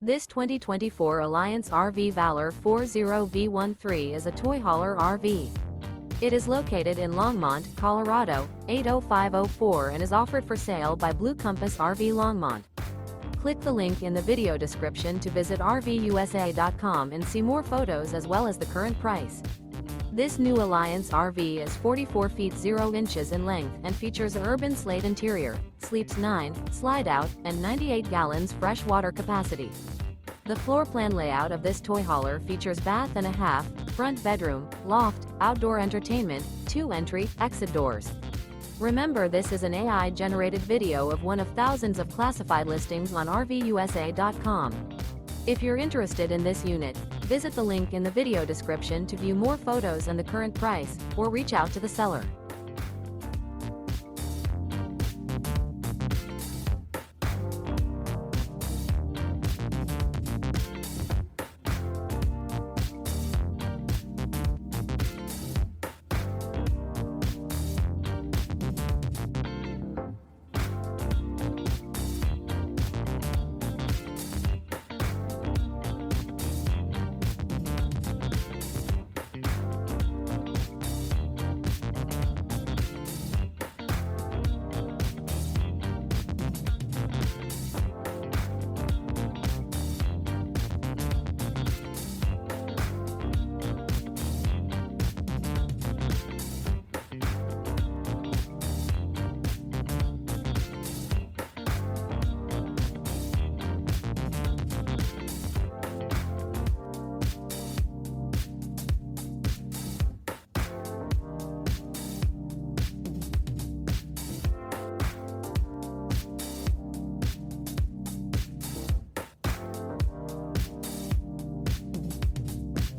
This 2024 Alliance RV Valor 40V13 is a toy hauler RV. It is located in Longmont, Colorado, 80504 and is offered for sale by Blue Compass RV Longmont. Click the link in the video description to visit RVUSA.com and see more photos as well as the current price. This new Alliance RV is 44 feet 0 inches in length and features an URBAN SLATE interior, sleeps 9, Slideout, and 98 gallons fresh water capacity. The floor plan layout of this toy hauler features bath and a half, front bedroom, loft, outdoor entertainment, 2 entry, exit doors. Remember, this is an AI-generated video of one of thousands of classified listings on RVUSA.com. If you're interested in this unit, visit the link in the video description to view more photos and the current price, or reach out to the seller.